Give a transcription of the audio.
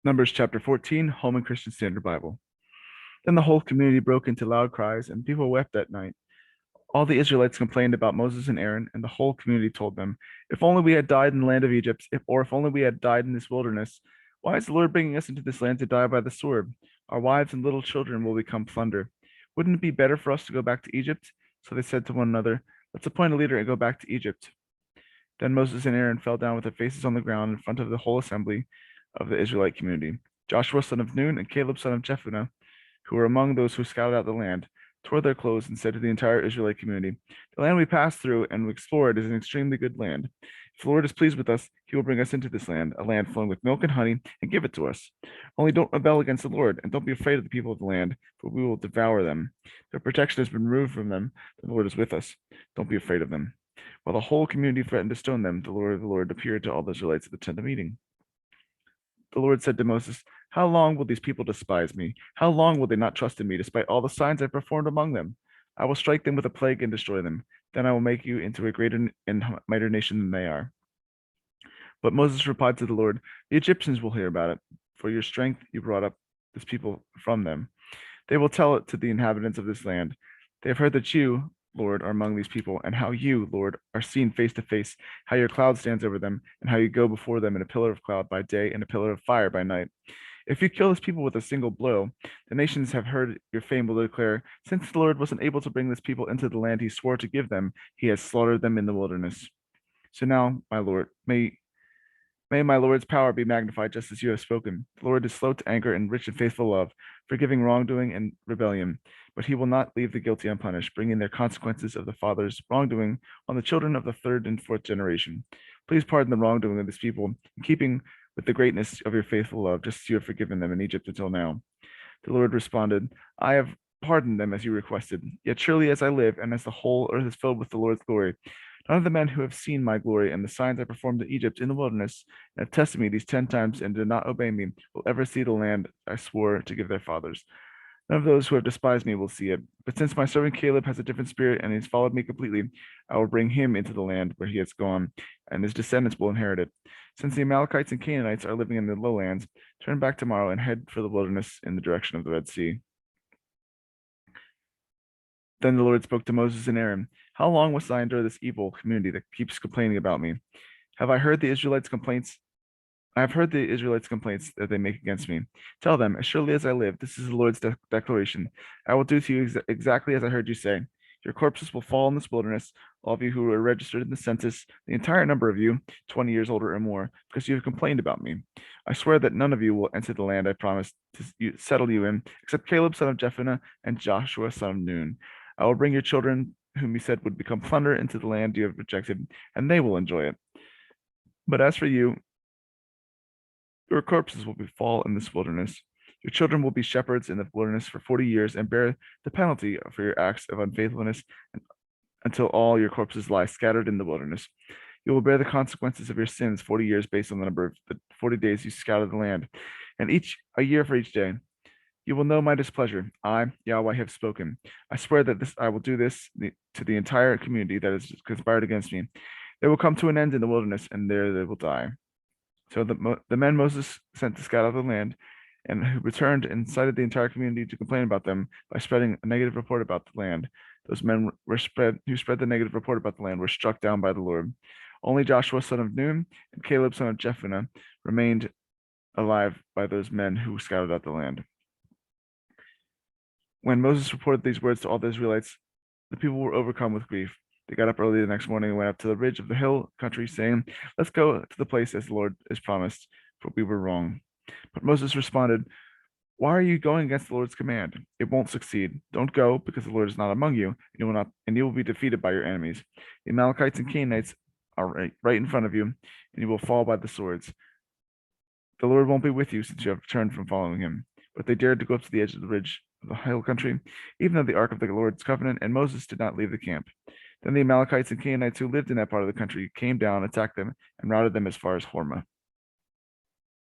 Numbers chapter 14, Holman Christian Standard Bible. Then the whole community broke into loud cries, and people wept that night. All the Israelites complained about Moses and Aaron, and the whole community told them, "If only we had died in the land of Egypt, if only we had died in this wilderness. Why is the Lord bringing us into this land to die by the sword? Our wives and little children will become plunder. Wouldn't it be better for us to go back to Egypt?" So they said to one another, "Let's appoint a leader and go back to Egypt." Then Moses and Aaron fell down with their faces on the ground in front of the whole assembly of the Israelite community. Joshua son of Nun and Caleb son of Jephunneh, who were among those who scouted out the land, tore their clothes and said to the entire Israelite community, "The land we passed through and explored is an extremely good land. If the Lord is pleased with us, he will bring us into this land, a land flowing with milk and honey, and give it to us. Only don't rebel against the Lord, and don't be afraid of the people of the land, for we will devour them. Their protection has been removed from them. The Lord is with us. Don't be afraid of them." While the whole community threatened to stone them, the Lord appeared to all the Israelites at the tent of meeting. The Lord said to Moses, "How long will these people despise me? How long will they not trust in me, despite all the signs I performed among them? I will strike them with a plague and destroy them. Then I will make you into a greater and mightier nation than they are." But Moses replied to the Lord, "The Egyptians will hear about it. For your strength you brought up this people from them. They will tell it to the inhabitants of this land. They have heard that you, Lord, are among these people, and how you, Lord, are seen face to face, how your cloud stands over them, and how you go before them in a pillar of cloud by day and a pillar of fire by night. If you kill this people with a single blow, the nations have heard your fame will declare, 'Since the Lord wasn't able to bring this people into the land he swore to give them, he has slaughtered them in the wilderness.' So now, my Lord, may my Lord's power be magnified just as you have spoken. The Lord is slow to anger and rich in faithful love, forgiving wrongdoing and rebellion, but he will not leave the guilty unpunished, bringing their consequences of the father's wrongdoing on the children of the third and fourth generation. Please pardon the wrongdoing of this people, in keeping with the greatness of your faithful love, just as you have forgiven them in Egypt until now." The Lord responded, "I have pardoned them as you requested. Yet surely as I live, and as the whole earth is filled with the Lord's glory, none of the men who have seen my glory and the signs I performed in Egypt in the wilderness, and have tested me these 10 times and did not obey me, will ever see the land I swore to give their fathers. None of those who have despised me will see it. But since my servant Caleb has a different spirit and has followed me completely, I will bring him into the land where he has gone, and his descendants will inherit it. Since the Amalekites and Canaanites are living in the lowlands, turn back tomorrow and head for the wilderness in the direction of the Red Sea." Then the Lord spoke to Moses and Aaron, "How long must I endure this evil community that keeps complaining about me? Have I heard the Israelites' complaints? I have heard the Israelites' complaints that they make against me. Tell them, as surely as I live, this is the Lord's declaration. I will do to you exactly as I heard you say. Your corpses will fall in this wilderness, all of you who are registered in the census, the entire number of you, 20 years older or more, because you have complained about me. I swear that none of you will enter the land I promised to settle you in, except Caleb son of Jephunneh and Joshua son of Nun. I will bring your children, whom you said would become plunder, into the land you have rejected, and they will enjoy it. But as for you, your corpses will fall in this wilderness. Your children will be shepherds in the wilderness for 40 years and bear the penalty for your acts of unfaithfulness until all your corpses lie scattered in the wilderness. You will bear the consequences of your sins 40 years based on the number of the 40 days you scattered the land, and a year for each day. You will know my displeasure. I, Yahweh, have spoken. I swear that I will do this to the entire community that has conspired against me. They will come to an end in the wilderness, and there they will die. So the men Moses sent to scout out the land, and who returned and cited the entire community to complain about them by spreading a negative report about the land. Those men who spread the negative report about the land were struck down by the Lord. Only Joshua son of Nun and Caleb son of Jephunneh remained alive by those men who scouted out the land. When Moses reported these words to all the Israelites, the people were overcome with grief. They got up early the next morning and went up to the ridge of the hill country, saying, "Let's go to the place as the Lord has promised, for we were wrong." But Moses responded, "Why are you going against the Lord's command? It won't succeed. Don't go, because the Lord is not among you, and you will be defeated by your enemies. The Amalekites and Canaanites are right in front of you, and you will fall by the swords. The Lord won't be with you since you have turned from following him." But they dared to go up to the edge of the ridge of the hill country, even though the ark of the Lord's covenant and Moses did not leave the camp. Then the Amalekites and Canaanites who lived in that part of the country came down, attacked them, and routed them as far as Hormah.